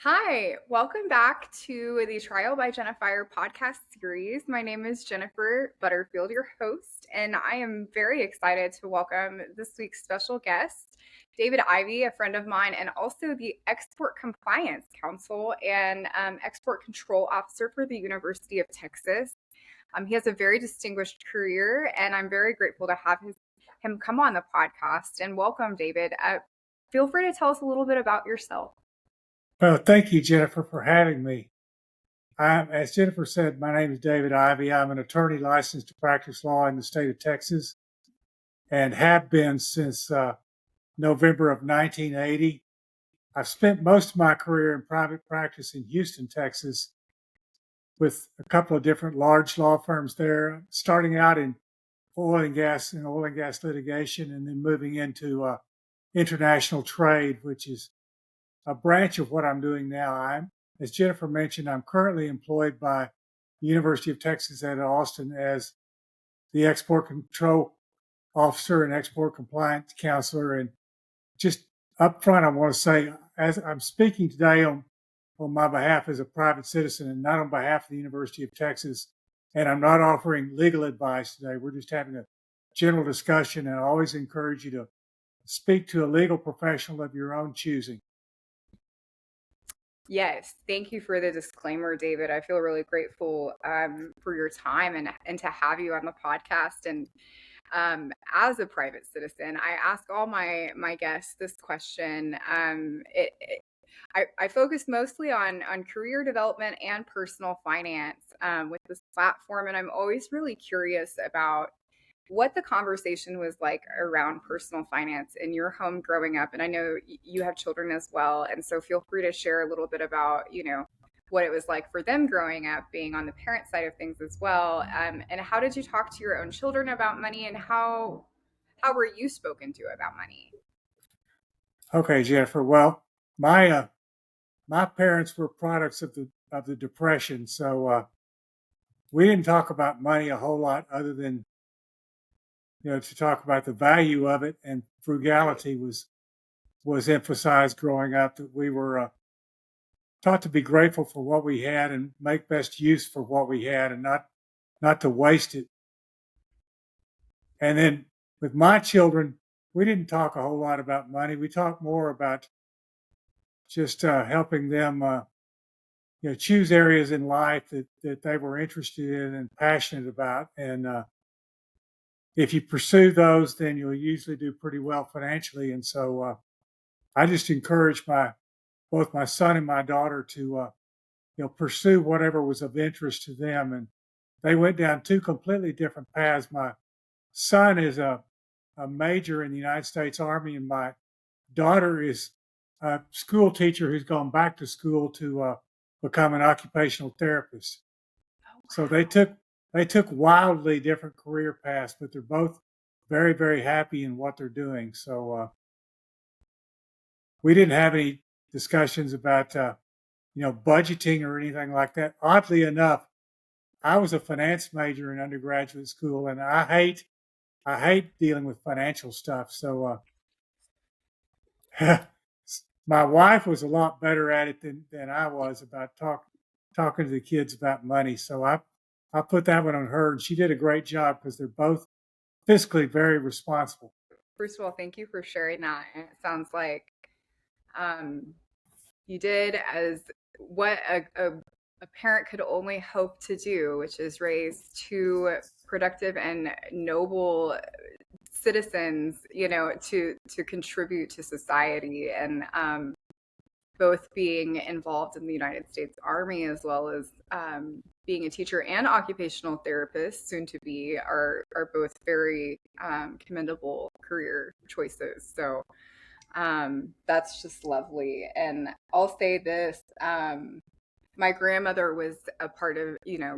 Hi, welcome back to the Trial by Jennifer podcast series. My name is Jennifer Butterfield, your host, and I am very excited to welcome this week's special guest, David Ivey, a friend of mine, and also the Export Compliance Counsel and Export Control Officer for the University of Texas. He has a very distinguished career, and I'm very grateful to have him come on the podcast. And welcome, David. Feel free to tell us a little bit about yourself. Well, thank you, Jennifer, for having me. As Jennifer said, my name is David Ivey. I'm an attorney licensed to practice law in the state of Texas and have been since November of 1980. I've spent most of my career in private practice in Houston, Texas, with a couple of different large law firms there, starting out in oil and gas litigation, and then moving into international trade, which is a branch of what I'm doing now. As Jennifer mentioned, I'm currently employed by the University of Texas at Austin as the export control officer and export compliance counselor. And just up front, I want to say, as I'm speaking today on my behalf as a private citizen and not on behalf of the University of Texas, and I'm not offering legal advice today. We're just having a general discussion, and I always encourage you to speak to a legal professional of your own choosing. Yes, thank you for the disclaimer, David. I feel really grateful for your time and to have you on the podcast. And as a private citizen, I ask all my guests this question. I focus mostly on career development and personal finance with this platform, and I'm always really curious about what the conversation was like around personal finance in your home growing up. And I know you have children as well, and so feel free to share a little bit about what it was like for them growing up, being on the parent side of things as well. And how did you talk to your own children about money, and how were you spoken to about money? Okay, Jennifer. Well, my parents were products of the Depression, so we didn't talk about money a whole lot, other than to talk about the value of it, and frugality was emphasized growing up. That we were taught to be grateful for what we had and make best use for what we had, and not to waste it. And then with my children, we didn't talk a whole lot about money. We talked more about just helping them choose areas in life that they were interested in and passionate about. And if you pursue those, then you'll usually do pretty well financially. And so I just encourage both my son and my daughter to pursue whatever was of interest to them. And they went down two completely different paths. My son is a major in the United States Army, and my daughter is a school teacher who's gone back to school to become an occupational therapist. Oh, So wow. they took wildly different career paths, but they're both very, very happy in what they're doing. So we didn't have any discussions about budgeting or anything like that. Oddly enough, I was a finance major in undergraduate school, and I hate dealing with financial stuff. So my wife was a lot better at it than I was about talking to the kids about money. So I put that one on her, and she did a great job because they're both fiscally very responsible. First of all, thank you for sharing that. And it sounds like um, you did as what a parent could only hope to do, which is raise two productive and noble citizens, to contribute to society. And both being involved in the United States Army, as well as being a teacher and occupational therapist, soon to be, are both very commendable career choices. So that's just lovely. And I'll say this. My grandmother was a part of,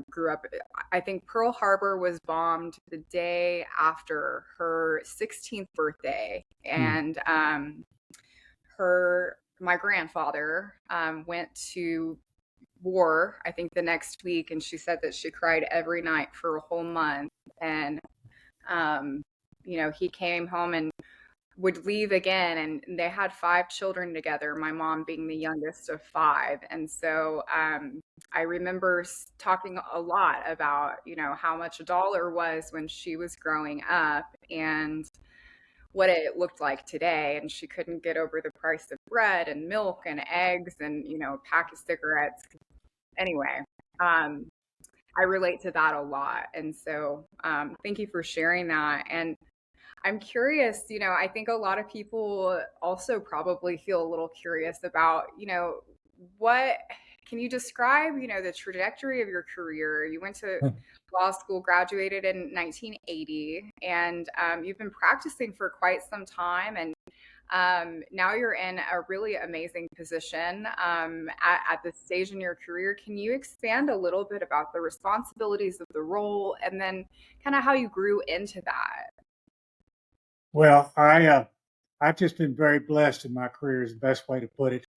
grew up. I think Pearl Harbor was bombed the day after her 16th birthday. Hmm. And my grandfather went to war, I think the next week. And she said that she cried every night for a whole month. And, he came home, and would leave again, and they had 5 children together, my mom being the youngest of 5. And so I remember talking a lot about, how much a dollar was when she was growing up and what it looked like today. And she couldn't get over the price of bread and milk and eggs and, a pack of cigarettes. Anyway, um, I relate to that a lot. And so thank you for sharing that. And I'm curious, I think a lot of people also probably feel a little curious about, what can you describe, the trajectory of your career? You went to law school, graduated in 1980, and you've been practicing for quite some time. And now you're in a really amazing position at this stage in your career. Can you expand a little bit about the responsibilities of the role and then kind of how you grew into that? Well, I've just been very blessed in my career is the best way to put it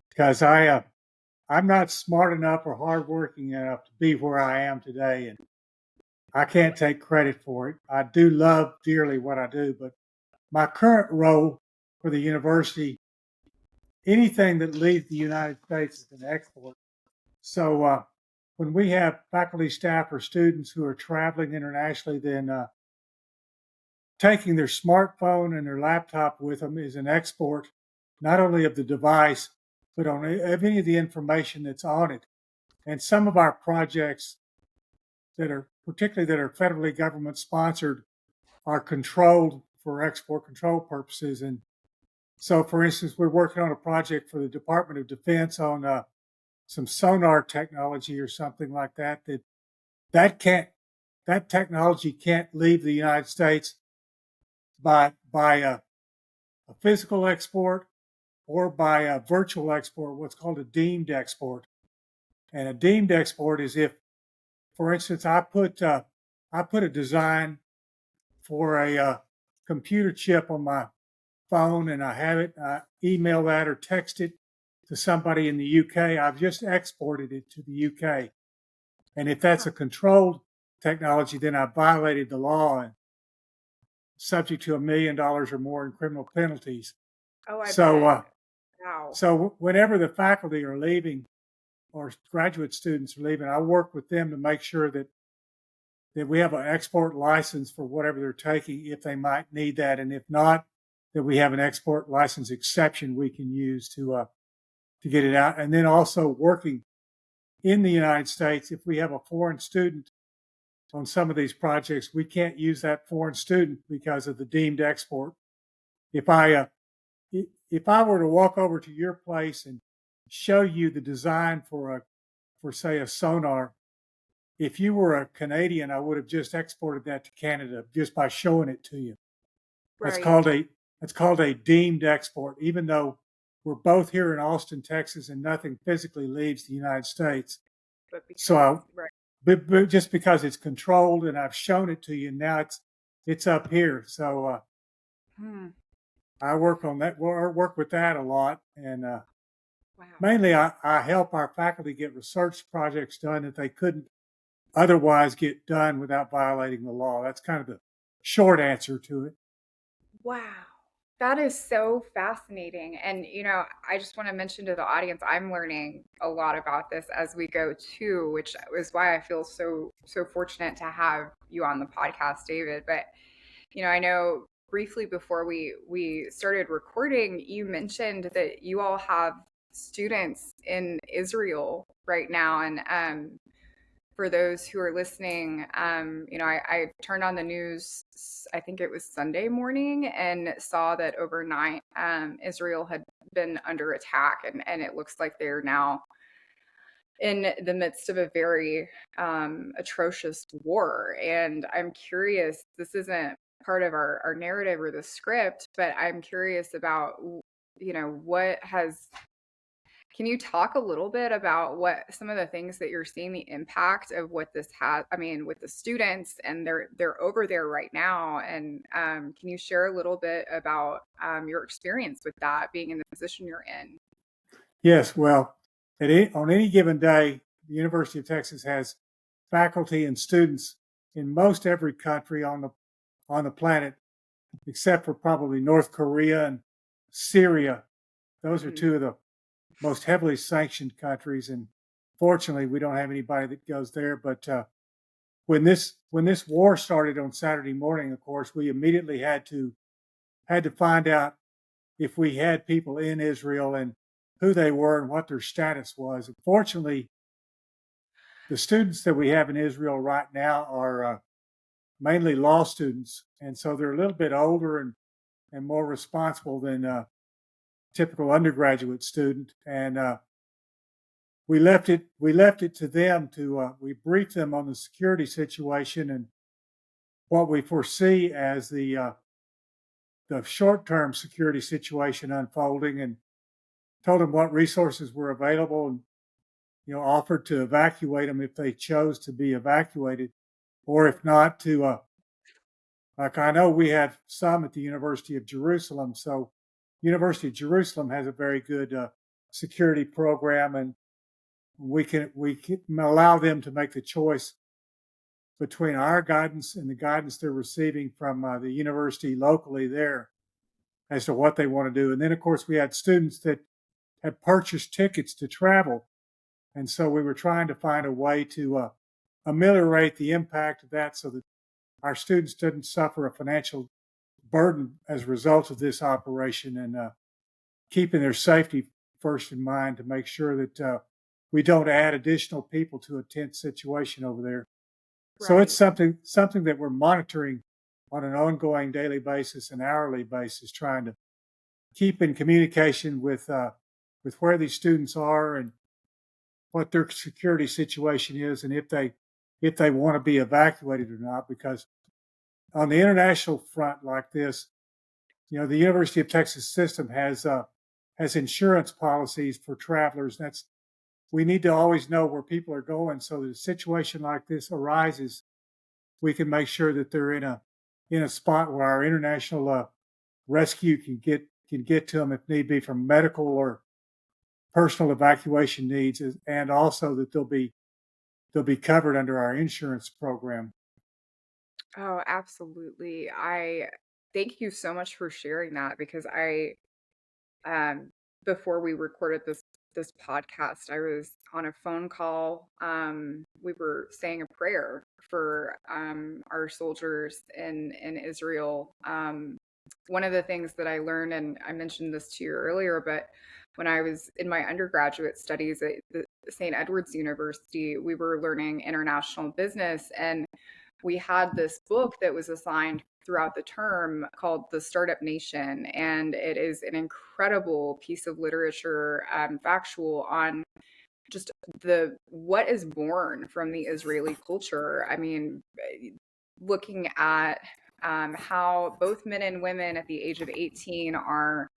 because I'm not smart enough or hardworking enough to be where I am today, and I can't take credit for it. I do love dearly what I do, but my current role for the university, anything that leaves the United States is an export. So when we have faculty, staff, or students who are traveling internationally, then taking their smartphone and their laptop with them is an export, not only of the device, but of any of the information that's on it. And some of our projects that are particularly that are federally government sponsored are controlled for export control purposes. And so, for instance, we're working on a project for the Department of Defense on some sonar technology or something like that. That can't that technology can't leave the United States by a physical export or by a virtual export, what's called a deemed export. And a deemed export is if, for instance, I put a design for a computer chip on my phone and I have it, I email that or text it to somebody in the UK. I've just exported it to the UK. And if that's a controlled technology, then I violated the law and subject to $1 million or more in criminal penalties. Oh, I So, bet. Wow. so whenever the faculty are leaving or graduate students are leaving, I work with them to make sure that we have an export license for whatever they're taking if they might need that. And if not, that we have an export license exception we can use to get it out. And then also working in the United States, if we have a foreign student on some of these projects, we can't use that foreign student because of the deemed export. If I if I were to walk over to your place and show you the design for say a sonar, if you were a Canadian, I would have just exported that to Canada just by showing it to you. That's Right. called a that's called a deemed export, even though we're both here in Austin, Texas, and nothing physically leaves the United States. But So, because, right. but just because it's controlled and I've shown it to you, now it's up here. So Hmm. I work on that. Work with that a lot, and Wow. mainly I help our faculty get research projects done that they couldn't otherwise get done without violating the law. That's kind of the short answer to it. Wow. That is so fascinating. And, I just want to mention to the audience, I'm learning a lot about this as we go too, which is why I feel so fortunate to have you on the podcast, David. But, I know briefly before we started recording, you mentioned that you all have students in Israel right now. And for those who are listening, I turned on the news, I think it was Sunday morning, and saw that overnight Israel had been under attack, and it looks like they're now in the midst of a very atrocious war. And I'm curious, this isn't part of our narrative or the script, but I'm curious about, what has can you talk a little bit about what some of the things that you're seeing the impact of what this has? I mean, with the students, and they're over there right now, and can you share a little bit about your experience with that, being in the position you're in? Yes, well, on any given day, the University of Texas has faculty and students in most every country on the planet except for probably North Korea and Syria. Those are Hmm. two of the most heavily sanctioned countries, and fortunately, we don't have anybody that goes there. But when this war started on Saturday morning, of course, we immediately had to find out if we had people in Israel and who they were and what their status was. And fortunately, the students that we have in Israel right now are mainly law students, and so they're a little bit older and more responsible than a typical undergraduate student. And we left it to them to we briefed them on the security situation and what we foresee as the short term security situation unfolding, and told them what resources were available, and offered to evacuate them if they chose to be evacuated, or if not, to like I know we have some at the University of Jerusalem. So University of Jerusalem has a very good security program, and we can allow them to make the choice between our guidance and the guidance they're receiving from the university locally there as to what they want to do. And then, of course, we had students that had purchased tickets to travel, and so we were trying to find a way to ameliorate the impact of that so that our students didn't suffer a financial burden as a result of this operation, and keeping their safety first in mind to make sure that we don't add additional people to a tense situation over there. So it's Right. something that we're monitoring on an ongoing daily basis and hourly basis, trying to keep in communication with where these students are and what their security situation is, and if they want to be evacuated or not. Because on the international front like this, the University of Texas system has insurance policies for travelers. That's We need to always know where people are going, so that a situation like this arises, we can make sure that they're in a spot where our international rescue can get to them if need be, from medical or personal evacuation needs, and also that they'll be covered under our insurance program. Oh, absolutely. I thank you so much for sharing that because um before we recorded this podcast, I was on a phone call. We were saying a prayer for our soldiers in Israel. One of the things that I learned, and I mentioned this to you earlier, but when I was in my undergraduate studies at the St. Edward's University, we were learning international business, and we had this book that was assigned throughout the term called The Startup Nation. And it is an incredible piece of literature, factual on just the what is born from the Israeli culture. I mean, looking at how both men and women at the age of 18 are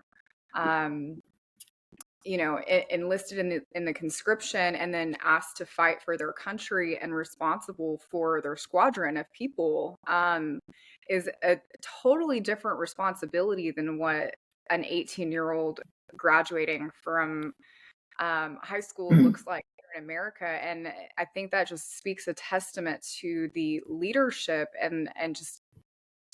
um, enlisted in the conscription and then asked to fight for their country and responsible for their squadron of people, is a totally different responsibility than what an 18-year-old graduating from high school looks like here in America. And I think that just speaks a testament to the leadership and just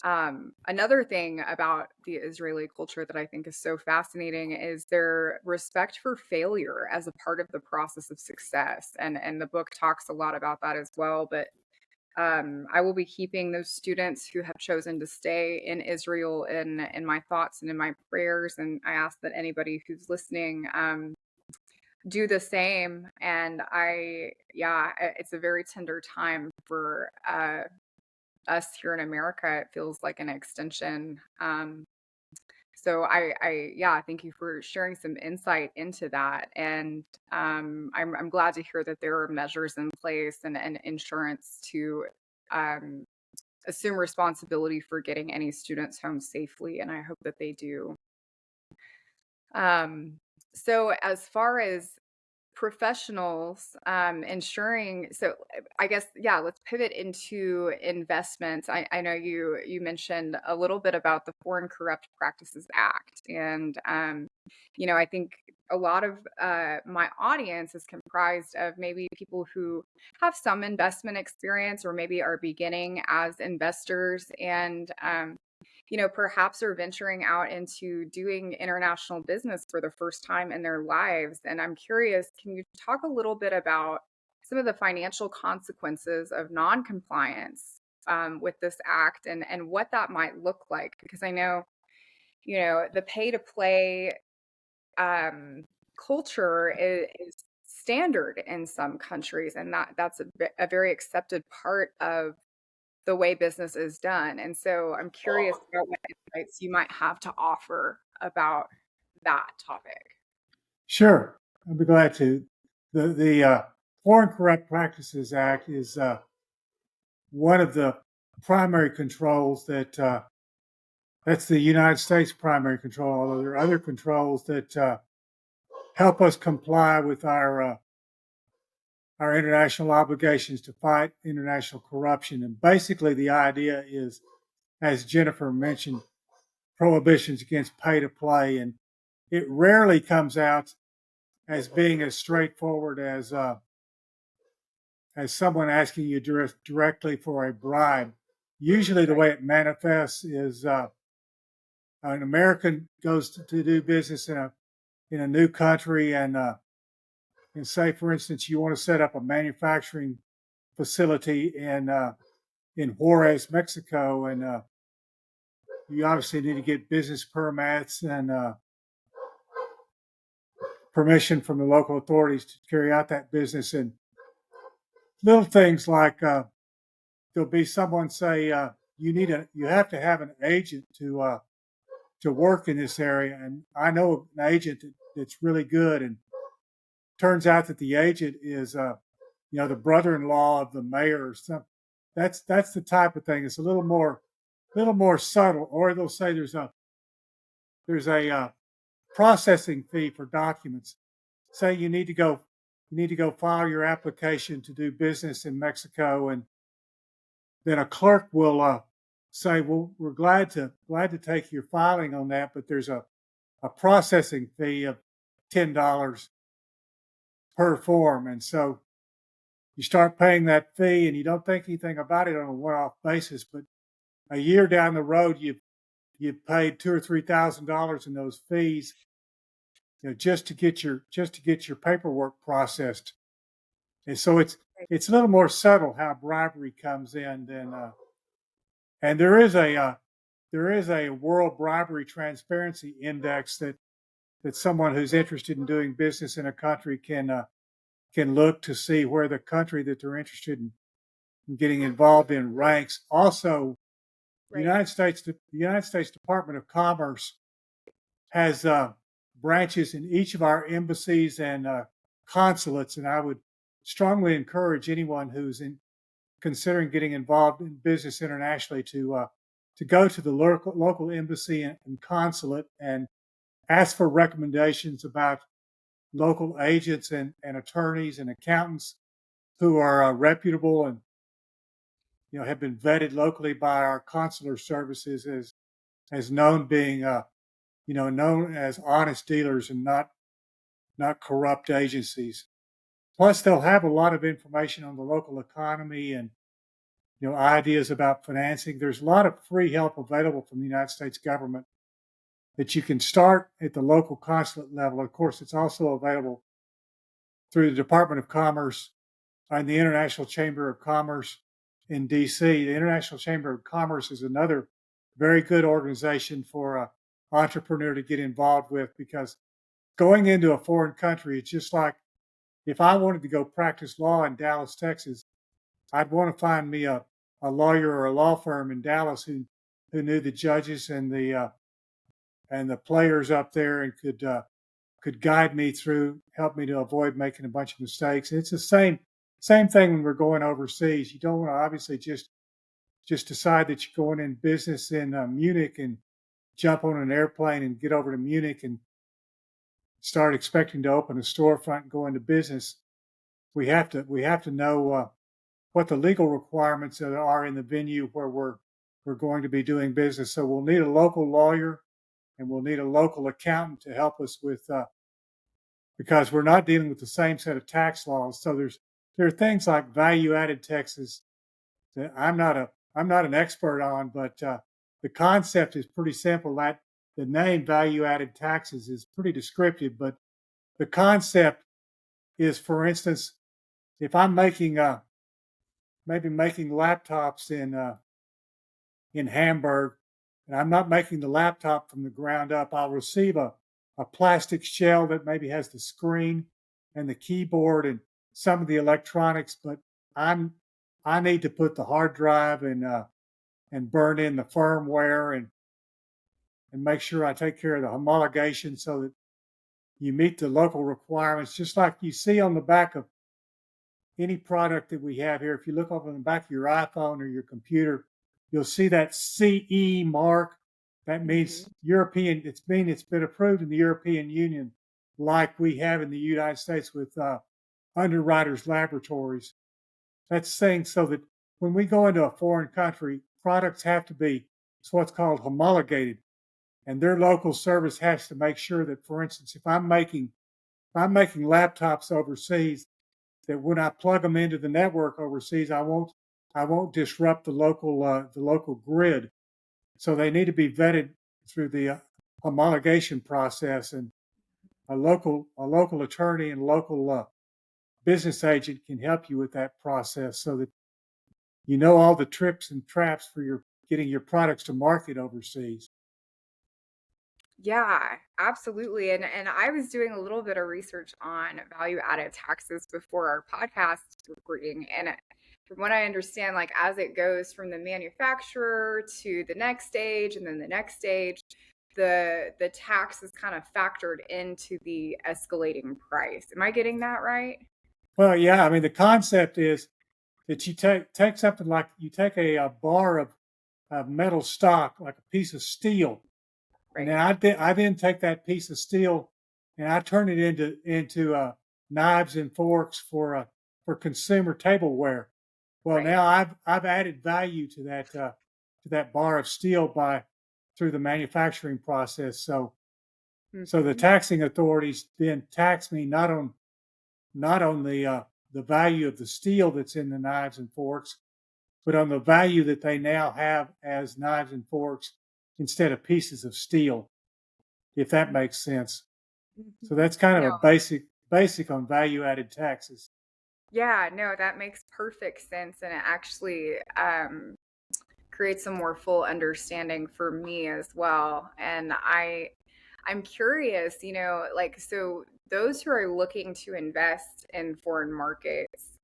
another thing about the Israeli culture that I think is so fascinating is their respect for failure as a part of the process of success. And the book talks a lot about that as well. But I will be keeping those students who have chosen to stay in Israel in my thoughts and in my prayers. And I ask that anybody who's listening do the same. And it's a very tender time for us here in America. It feels like an extension. So yeah, thank you for sharing some insight into that. And I'm glad to hear that there are measures in place and insurance to um, assume responsibility for getting any students home safely. And I hope that they do. Um, so as far as professionals ensuring, so I guess, yeah, let's pivot into investments. I know you mentioned a little bit about the Foreign Corrupt Practices Act, and I think a lot of my audience is comprised of maybe people who have some investment experience or maybe are beginning as investors. And perhaps are venturing out into doing international business for the first time in their lives. And I'm curious, can you talk a little bit about some of the financial consequences of noncompliance with this act and what that might look like? Because I know, the pay to play culture is standard in some countries, and that's a very accepted part of the way business is done. And so I'm curious about what insights you might have to offer about that topic. Sure, I'd be glad to. The Foreign Corrupt Practices Act is one of the primary controls that's the United States primary control, although there are other controls that help us comply with our international obligations to fight international corruption. And basically, the idea is, as Jennifer mentioned, prohibitions against pay to play, and it rarely comes out as being as straightforward as someone asking you directly for a bribe. Usually, the way it manifests is an American goes to do business in a new country, and say, for instance, you want to set up a manufacturing facility in Juarez, Mexico, and you obviously need to get business permits and permission from the local authorities to carry out that business. And little things like there'll be someone say you have to have an agent to work in this area, and I know an agent that's really good, and turns out that the agent is the brother-in-law of the mayor or something. That's the type of thing. It's a little more subtle. Or they'll say there's a processing fee for documents. Say you need to go file your application to do business in Mexico, and then a clerk will say, "Well, we're glad to take your filing on that, but there's a processing fee of $10 per form," and so you start paying that fee, and you don't think anything about it on a one-off basis, but a year down the road, you've paid $2,000 or $3,000 in those fees, just to get your paperwork processed. And so it's a little more subtle how bribery comes in than and there is a World Bribery Transparency Index that someone who's interested in doing business in a country can look to see where the country that they're interested in getting involved in ranks. Also, Right. The United States Department of Commerce has branches in each of our embassies and consulates, and I would strongly encourage anyone who's considering getting involved in business internationally to go to the local embassy and consulate and ask for recommendations about local agents and attorneys and accountants who are reputable and have been vetted locally by our consular services as known being known as honest dealers and not corrupt agencies. Plus, they'll have a lot of information on the local economy and ideas about financing. There's a lot of free help available from the United States government that you can start at the local consulate level. Of course, it's also available through the Department of Commerce and the International Chamber of Commerce in DC. The International Chamber of Commerce is another very good organization for an entrepreneur to get involved with, because going into a foreign country, it's just like if I wanted to go practice law in Dallas, Texas, I'd want to find me a lawyer or a law firm in Dallas who knew the judges and the players up there and could guide me through, help me to avoid making a bunch of mistakes. And it's the same thing when we're going overseas. You don't want to obviously just decide that you're going in business in Munich and jump on an airplane and get over to Munich and start expecting to open a storefront and go into business. We have to know what the legal requirements are in the venue where we're going to be doing business. So we'll need a local lawyer and we'll need a local accountant to help us with because we're not dealing with the same set of tax laws. So there are things like value added taxes that I'm not an expert on, but the concept is pretty simple. That the name value-added taxes is pretty descriptive, but the concept is, for instance, if I'm making maybe making laptops in Hamburg, and I'm not making the laptop from the ground up, I'll receive a plastic shell that maybe has the screen and the keyboard and some of the electronics, but I'm I need to put the hard drive and burn in the firmware and make sure I take care of the homologation so that you meet the local requirements, just like you see on the back of any product that we have here. If you look up on the back of your iPhone or your computer, you'll see that CE mark. That means European. It's been approved in the European Union, like we have in the United States with Underwriters Laboratories. That's saying so that when we go into a foreign country, products have to be what's called homologated, and their local service has to make sure that, for instance, if I'm making laptops overseas, that when I plug them into the network overseas, I won't disrupt the local grid. So they need to be vetted through the homologation process, and a local attorney and local business agent can help you with that process, so that you know all the trips and traps for your getting your products to market overseas. Yeah, absolutely. And I was doing a little bit of research on value added taxes before our podcast recording. And from what I understand, like as it goes from the manufacturer to the next stage and then the next stage, the tax is kind of factored into the escalating price. Am I getting that right? Well, yeah, I mean the concept is that you take something like you take a bar of metal stock, like a piece of steel, and then Right. I then take that piece of steel and I turn it into knives and forks for consumer tableware. Well, Right. now I've added value to that bar of steel by through the manufacturing process. So the Hmm. taxing authorities then tax me not on the value of the steel that's in the knives and forks, but on the value that they now have as knives and forks instead of pieces of steel, if that makes sense. So Hmm. that's kind of No. a basic on value added taxes. Yeah, no, that makes perfect sense. And it actually creates a more full understanding for me as well. And I'm curious, like so those who are looking to invest in foreign markets,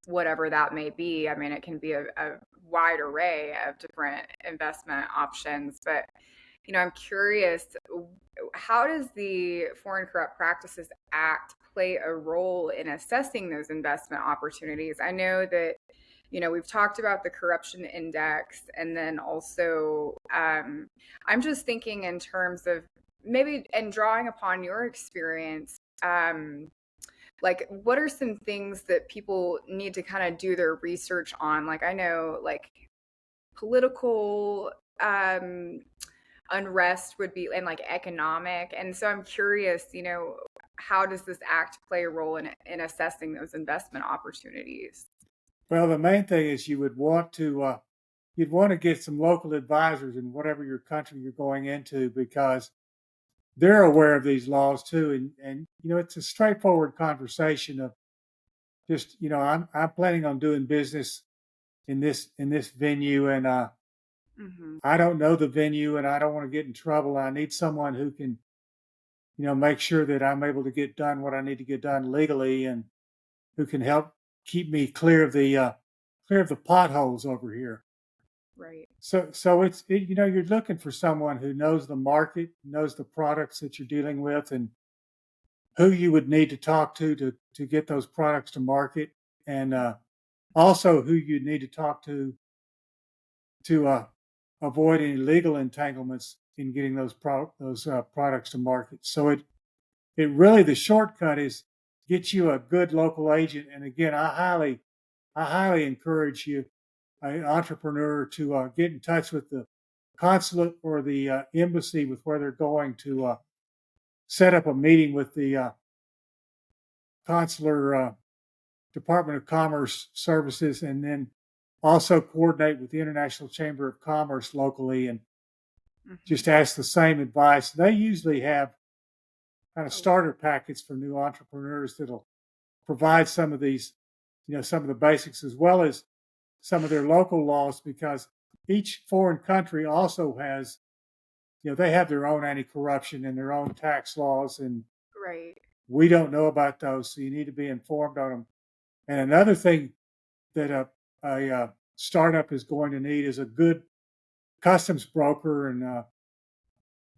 whatever that may be. I mean, it can be a wide array of different investment options, but I'm curious, how does the Foreign Corrupt Practices Act play a role in assessing those investment opportunities? I know that we've talked about the corruption index, and then also I'm just thinking in terms of maybe and drawing upon your experience. Like, what are some things that people need to kind of do their research on? Like, I know, like, political unrest would be, and like economic. And so I'm curious, how does this act play a role in assessing those investment opportunities? Well, the main thing is you'd want to get some local advisors in whatever your country you're going into, because they're aware of these laws too, and it's a straightforward conversation of just I'm planning on doing business in this venue, and Hmm. I don't know the venue and I don't want to get in trouble. I need someone who can make sure that I'm able to get done what I need to get done legally, and who can help keep me clear of the potholes over here. Right. So you're looking for someone who knows the market, knows the products that you're dealing with, and who you would need to talk to get those products to market, and also who you need to talk to avoid any legal entanglements in getting those products to market. So it really, the shortcut is get you a good local agent. And again, I highly encourage you, an entrepreneur, to get in touch with the consulate or the embassy with where they're going, to set up a meeting with the consular Department of Commerce services, and then also coordinate with the International Chamber of Commerce locally and Hmm. just ask the same advice. They usually have kind of Oh, starter packets for new entrepreneurs that'll provide some of these, some of the basics as well as some of their local laws because each foreign country also has, they have their own anti-corruption and their own tax laws, and right. we don't know about those, so you need to be informed on them. And another thing that a startup is going to need is a good customs broker and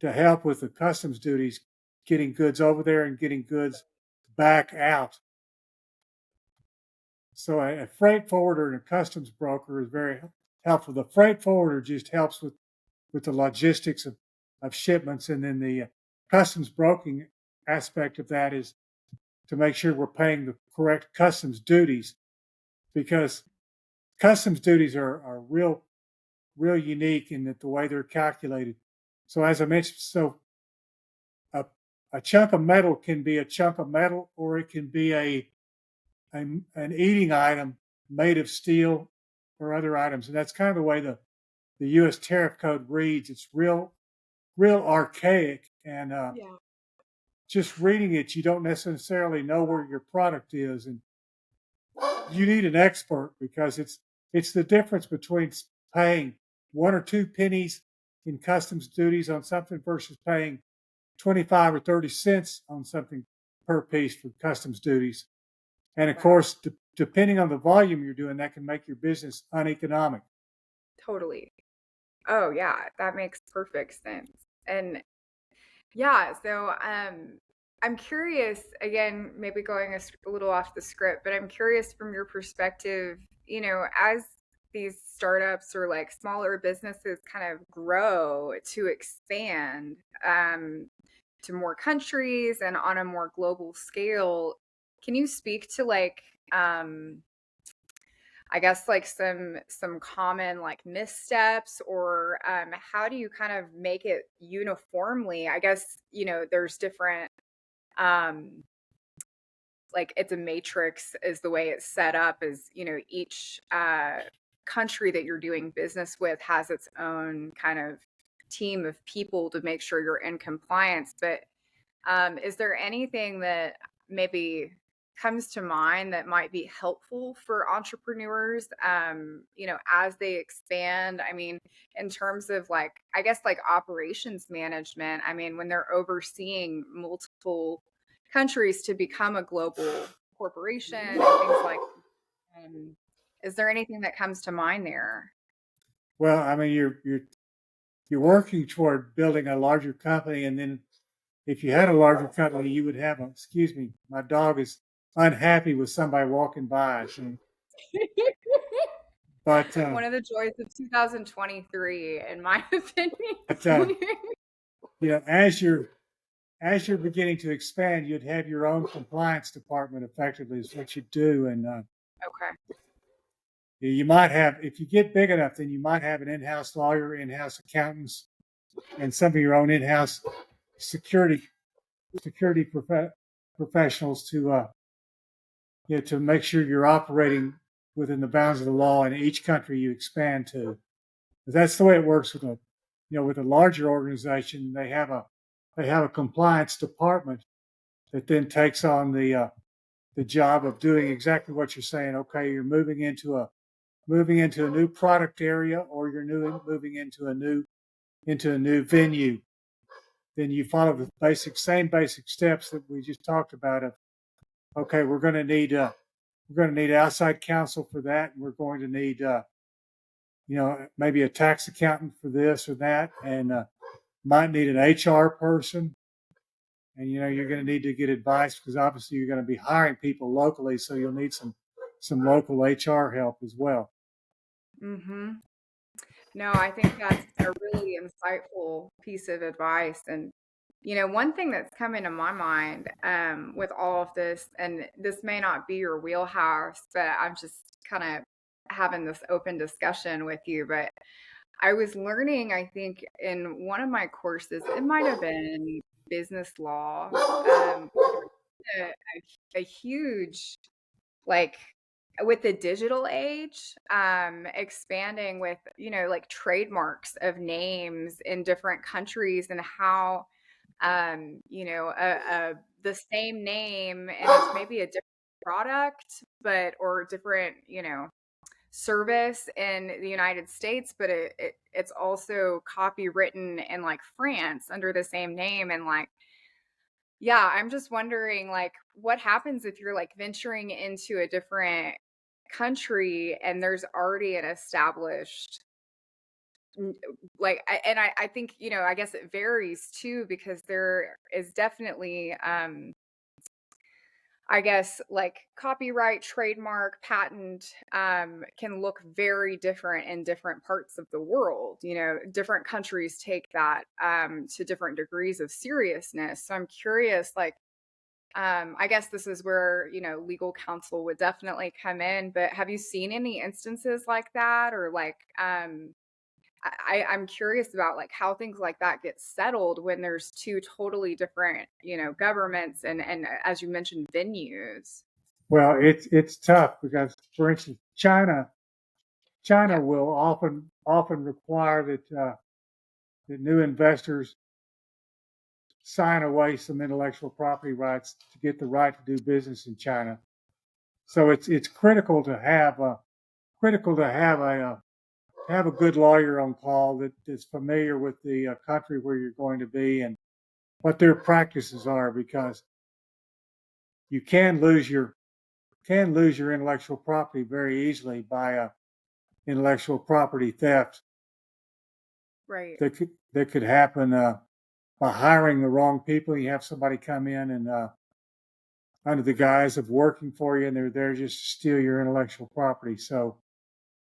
to help with the customs duties, getting goods over there and getting goods back out. So a freight forwarder and a customs broker is very helpful. The freight forwarder just helps with the logistics of shipments, and then the customs broking aspect of that is to make sure we're paying the correct customs duties because customs duties are real unique in that the way they're calculated. So as I mentioned, so a, a chunk of metal can be a chunk of metal, or it can be an eating item made of steel or other items, and that's kind of the way the U.S. tariff code reads. It's real archaic, and Yeah. just reading it, you don't necessarily know where your product is, and you need an expert because it's the difference between paying 1 or 2 pennies in customs duties on something versus paying 25 or 30 cents on something per piece for customs duties. And of Wow. course, depending on the volume you're doing, that can make your business uneconomic. Totally. Oh, yeah, that makes perfect sense. And yeah, so I'm curious again, maybe going a little off the script, but I'm curious from your perspective, as these startups or like smaller businesses kind of grow to expand um, to more countries and on a more global scale, can you speak to like I guess like some common like missteps or how do you kind of make it uniformly? I guess, there's different um like it's a matrix is the way it's set up is, each country that you're doing business with has its own kind of team of people to make sure you're in compliance. But is there anything that maybe comes to mind that might be helpful for entrepreneurs, as they expand? I mean, in terms of like, I guess like operations management, I mean, when they're overseeing multiple countries to become a global corporation and things like, um, is there anything that comes to mind there? Well, I mean, you're working toward building a larger company, and then if you had a larger company, you would have a. Excuse me, my dog is unhappy with somebody walking by. So, but One of the joys of 2023, in my but opinion. as you're beginning to expand, you'd have your own compliance department. Effectively, is what you do, and Okay. you might have, if you get big enough, then you might have an in-house lawyer, in-house accountants, and some of your own in-house security security professionals to make sure you're operating within the bounds of the law in each country you expand to. But that's the way it works with a larger organization. They have a compliance department that then takes on the job of doing exactly what you're saying. Okay, you're moving into a new product area, or you're moving into a new venue. Then you follow the same basic steps that we just talked about. Of okay, we're going to need outside counsel for that, and we're going to need maybe a tax accountant for this or that, and might need an HR person. And you're going to need to get advice because obviously you're going to be hiring people locally, so you'll need some local HR help as well. Mm-hmm. No, I think that's a really insightful piece of advice. And, one thing that's coming to my mind with all of this, and this may not be your wheelhouse, but I'm just kind of having this open discussion with you. But I was learning, I think, in one of my courses, it might have been business law. A huge, like, with the digital age, expanding with, like trademarks of names in different countries and how, the same name and it's maybe a different product, but or different, service in the United States, but it's also copywritten in like France under the same name. And like, yeah, I'm just wondering like what happens if you're like venturing into a different country and there's already an established I think, I guess it varies too because there is definitely I guess like copyright, trademark, patent can look very different in different parts of the world. Different countries take that to different degrees of seriousness. So I'm curious, like, I guess this is where, legal counsel would definitely come in. But have you seen any instances like that? Or like, I'm curious about like how things like that get settled when there's two totally different, governments and as you mentioned, venues. Well, it's tough because, for instance, China Yeah, will often require that new investors sign away some intellectual property rights to get the right to do business in China. So it's critical to have a good lawyer on call that is familiar with the country where you're going to be and what their practices are, because you can lose your intellectual property very easily by intellectual property theft right, that could happen by hiring the wrong people. You have somebody come in and under the guise of working for you, and they're there just to steal your intellectual property. So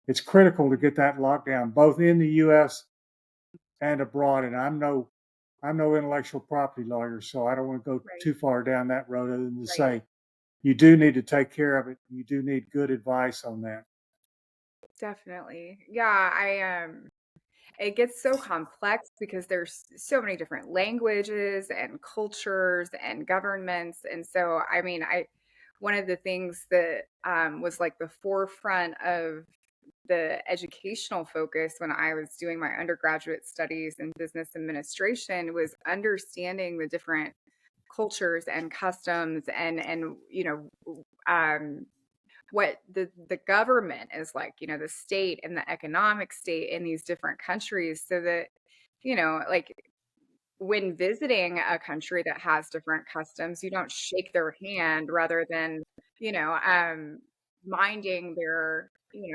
it's critical to get that locked down, both in the U.S. and abroad. And I'm no intellectual property lawyer, so I don't want to go right, too far down that road other than to right. say you do need to take care of it. You do need good advice on that. Definitely. Yeah, it gets so complex because there's so many different languages and cultures and governments. And so, I mean, one of the things that was like the forefront of the educational focus when I was doing my undergraduate studies in business administration was understanding the different cultures and customs and what the government is like, the state and the economic state in these different countries so that like when visiting a country that has different customs, you don't shake their hand rather than, you know, um, minding their,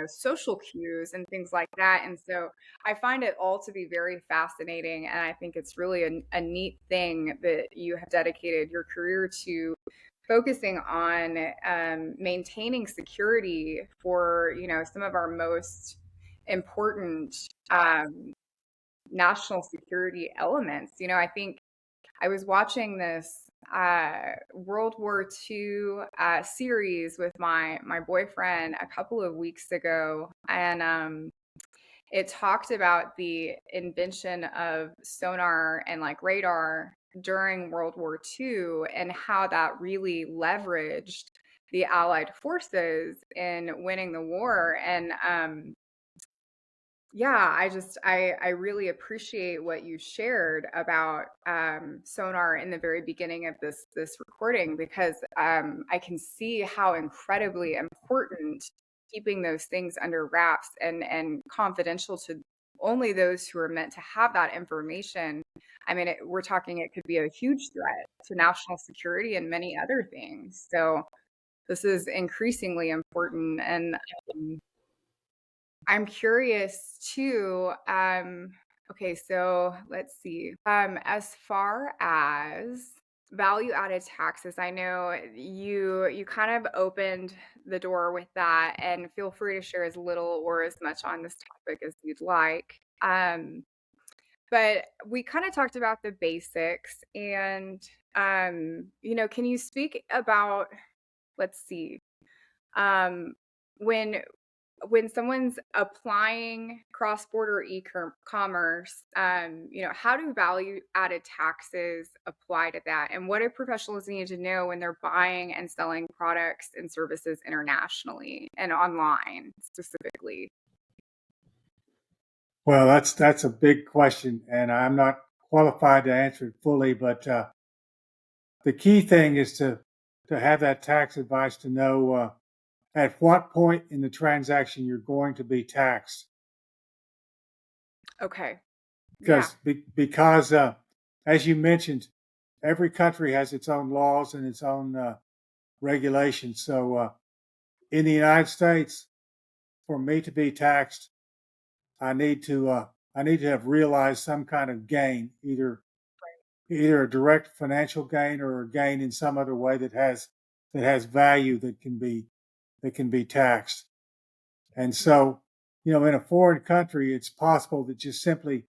social cues and things like that. And so I find it all to be very fascinating. And I think it's really a neat thing that you have dedicated your career to focusing on maintaining security for, some of our most important national security elements. I think I was watching this World War II series with my boyfriend a couple of weeks ago, and it talked about the invention of sonar and like radar during World War II and how that really leveraged the Allied forces in winning the war. And yeah, I really appreciate what you shared about sonar in the very beginning of this recording because I can see how incredibly important keeping those things under wraps and confidential to only those who are meant to have that information. I mean, we're talking it could be a huge threat to national security and many other things. So this is increasingly important, and I'm curious too. Okay, so let's see. As far as value added taxes, I know you kind of opened the door with that, and feel free to share as little or as much on this topic as you'd like. But we kind of talked about the basics, and can you speak about, let's see, um, when when someone's applying cross-border e-commerce, how do value-added taxes apply to that? And what do professionals need to know when they're buying and selling products and services internationally and online specifically? Well, that's a big question, and I'm not qualified to answer it fully. But the key thing is to have that tax advice to know at what point in the transaction you're going to be taxed. Okay. Yeah. Because as you mentioned, every country has its own laws and its own regulations. So in the United States, for me to be taxed, I need to have realized some kind of gain, either a direct financial gain or a gain in some other way that has value that can be taxed. And so, in a foreign country, it's possible that just simply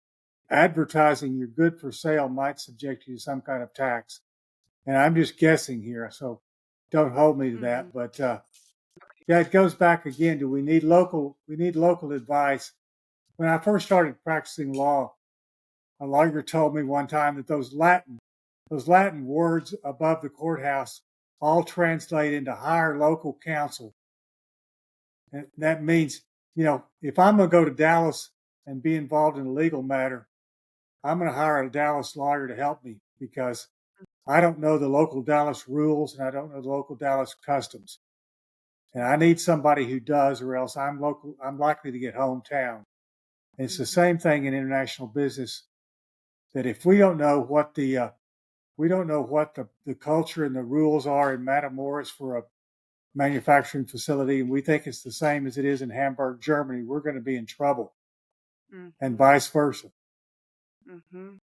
advertising your good for sale might subject you to some kind of tax. And I'm just guessing here, so don't hold me to Mm-hmm. that. But yeah, it goes back again. Do we need local? We need local advice. When I first started practicing law, a lawyer told me one time that those Latin words above the courthouse all translate into hire local counsel. And that means, if I'm going to go to Dallas and be involved in a legal matter, I'm going to hire a Dallas lawyer to help me because I don't know the local Dallas rules and I don't know the local Dallas customs. And I need somebody who does, or else I'm likely to get hometown. And it's the Mm-hmm. same thing in international business that if we don't know what the culture and the rules are in Matamoros for a manufacturing facility, and we think it's the same as it is in Hamburg, Germany, we're going to be in trouble, and Mm-hmm. vice versa. Mm-hmm.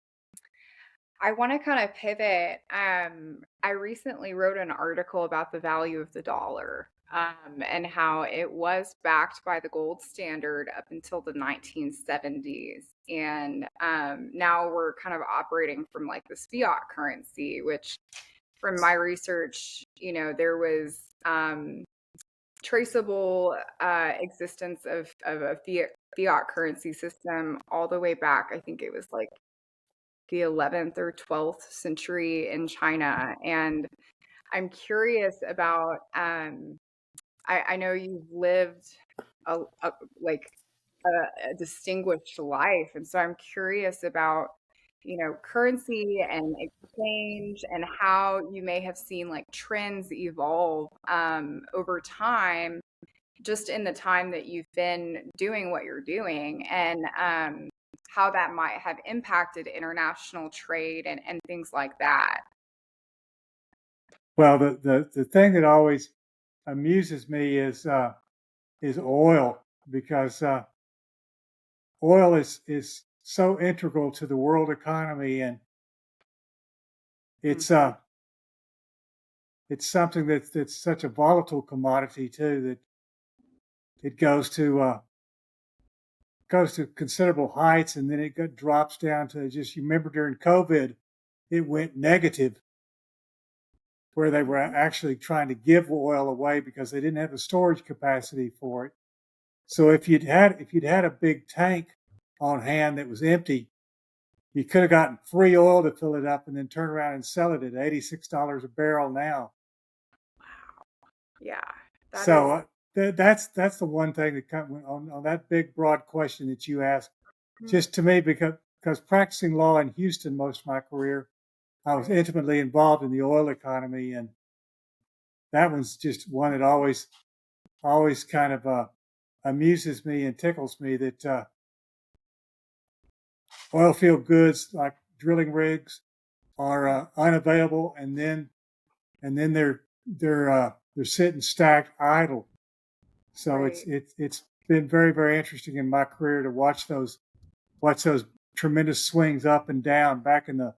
I want to kind of pivot. I recently wrote an article about the value of the dollar, and how it was backed by the gold standard up until the 1970s. And now we're kind of operating from like this fiat currency, which from my research, there was traceable existence of a fiat currency system all the way back. I think it was like the 11th or 12th century in China. And I'm curious about, I know you've lived a like a distinguished life. And so I'm curious about, currency and exchange and how you may have seen like trends evolve over time, just in the time that you've been doing what you're doing, and how that might have impacted international trade and things like that. Well, the thing that always amuses me is oil because oil is so integral to the world economy, and it's Hmm. uh it's something that's such a volatile commodity too that it goes to considerable heights, and then drops down to just, you remember during COVID, it went negative where they were Hmm. actually trying to give oil away because they didn't have the storage capacity for it. So if you'd had a big tank on hand that was empty, you could have gotten free oil to fill it up and then turn around and sell it at $86 a barrel now. Yeah, that So is. that's the one thing that comes on that big broad question that you asked. Mm. Just to me, because practicing law in Houston most of my career, I was Right. intimately involved in the oil economy, and that one's just one that always kind of amuses me and tickles me that oil field goods like drilling rigs are unavailable, and then they're sitting stacked idle. So it's Right. it's it's been very, very interesting in my career to watch those tremendous swings up and down. Back in the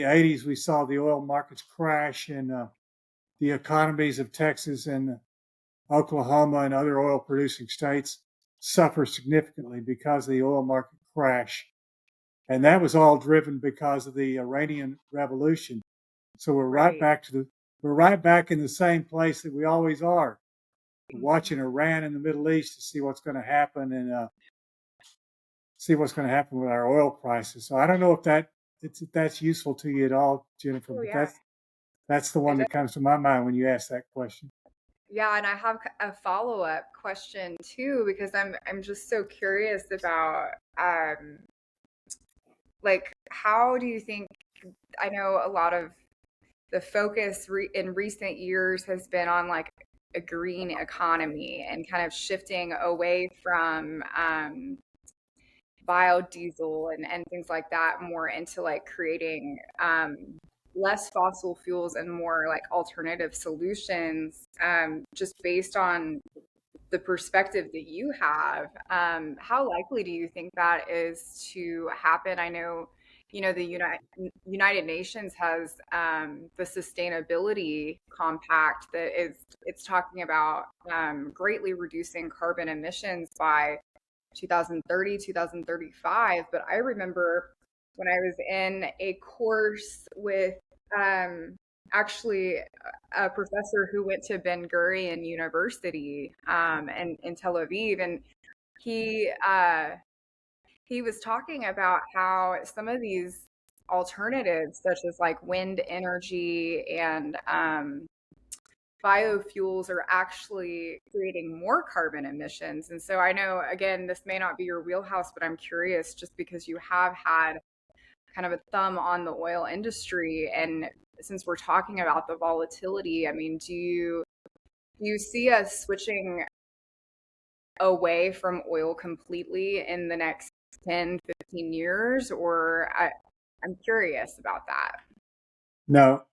80s, we saw the oil markets crash, and the economies of Texas and Oklahoma and other oil producing states suffer significantly because of the oil market crash. And that was all driven because of the Iranian Revolution. So we're right Right. back to the we're right back in the same place that we always are. watching Iran in the Middle East to see what's going to happen and see what's going to happen with our oil prices. So I don't know if that's useful to you at all, Jennifer, Oh but yeah. that's the one It that comes to my mind when you ask that question. Yeah, and I have a follow-up question too because I'm just so curious about like how do you think I know a lot of the focus in recent years has been on like a green economy and kind of shifting away from biodiesel and things like that more into like creating less fossil fuels and more like alternative solutions just based on the perspective that you have, how likely do you think that is to happen? I know, the United Nations has the sustainability compact that it's talking about greatly reducing carbon emissions by 2030, 2035. But I remember when I was in a course with actually a professor who went to Ben Gurion University in Tel Aviv, and he uh, he was talking about how some of these alternatives, such as like wind energy and biofuels, are actually creating more carbon emissions. And so I know, again, this may not be your wheelhouse, but I'm curious just because you have had kind of a thumb on the oil industry. And since we're talking about the volatility, I mean, do you see us switching away from oil completely in the next 10, 15 years? Or I'm curious about that. No,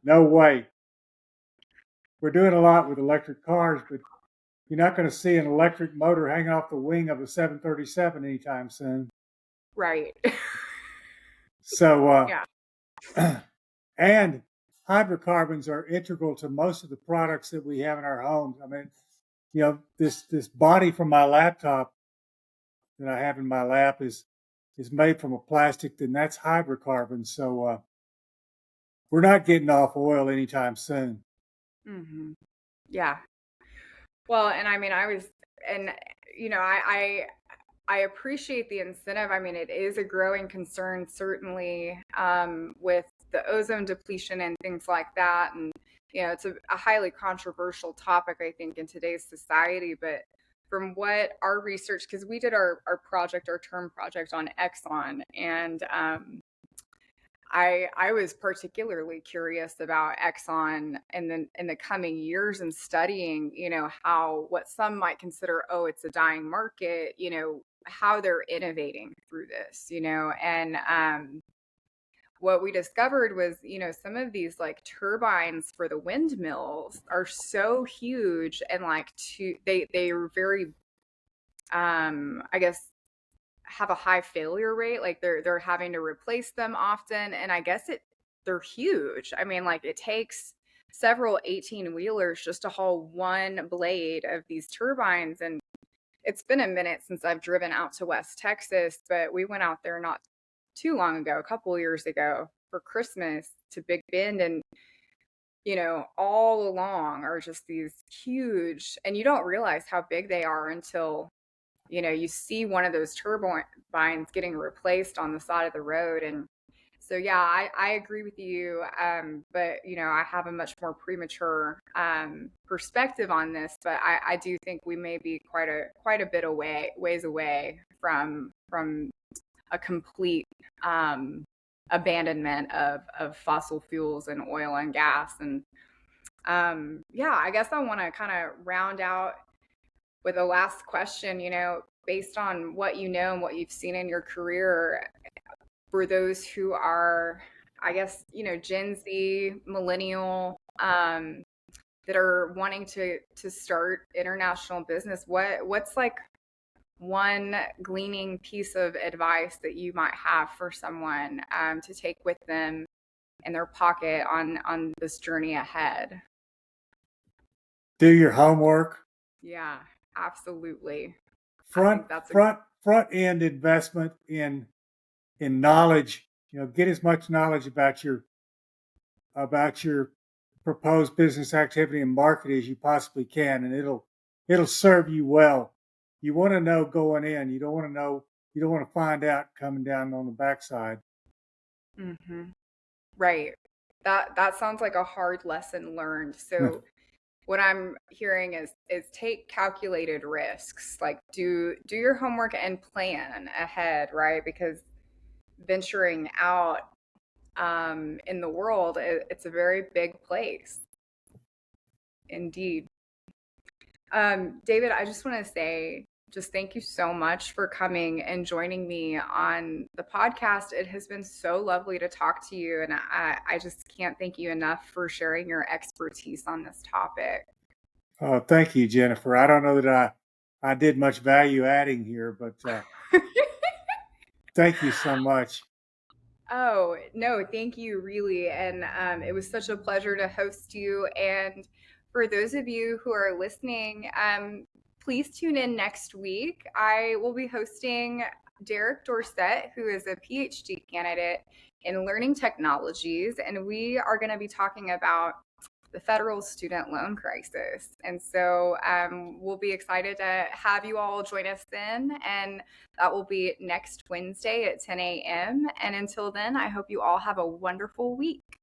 no way. We're doing a lot with electric cars, but you're not going to see an electric motor hanging off the wing of a 737 anytime soon. Right. So, Yeah. and hydrocarbons are integral to most of the products that we have in our homes. I mean, this body from my laptop that I have in my lap is made from a plastic, and that's hydrocarbons. So we're not getting off oil anytime soon. Hmm. Yeah. Well, and I mean, and you know, I appreciate the incentive. I mean, it is a growing concern, certainly, with the ozone depletion and things like that. And, it's a highly controversial topic, I think, in today's society. But from what our research, because we did our term project on Exxon, and I was particularly curious about Exxon in the coming years and studying, how what some might consider, oh, it's a dying market, how they're innovating through this, and what we discovered was, some of these like turbines for the windmills are so huge and like they are very I guess have a high failure rate. Like they're having to replace them often, and I guess they're huge. I mean, like it takes several 18 wheelers just to haul one blade of these turbines. And it's been a minute since I've driven out to West Texas, but we went out there not too long ago, a couple of years ago for Christmas to Big Bend, and all along are just these huge, and you don't realize how big they are until you see one of those turbines getting replaced on the side of the road. And so, yeah, I agree with you. But, I have a much more premature perspective on this, but I do think we may be quite a bit ways away from a complete abandonment of fossil fuels and oil and gas. And yeah, I guess I want to kind of round out with a last question, based on what you know and what you've seen in your career, for those who are, I guess, Gen Z, millennial, that are wanting to start international business, what's like one gleaning piece of advice that you might have for someone to take with them in their pocket on this journey ahead? Do your homework. Yeah, absolutely. I Front think that's a front front end investment in knowledge. Get as much knowledge about your proposed business activity and market as you possibly can, and it'll serve you well. You want to know going in. You don't want to know. You don't want to find out coming down on the backside. Hmm. Right. That sounds like a hard lesson learned. So what I'm hearing is take calculated risks. Like do your homework and plan ahead, right? Because venturing out in the world, it's a very big place, indeed. David, I just want to say just thank you so much for coming and joining me on the podcast. It has been so lovely to talk to you, and I just can't thank you enough for sharing your expertise on this topic. Thank you, Jennifer. I don't know that I did much value adding here, but thank you so much. Oh, no, thank you, really. And it was such a pleasure to host you. And for those of you who are listening, please tune in next week. I will be hosting Derek Dorsett, who is a PhD candidate in learning technologies. And we are going to be talking about the federal student loan crisis. And so we'll be excited to have you all join us then. And that will be next Wednesday at 10 a.m. And until then, I hope you all have a wonderful week.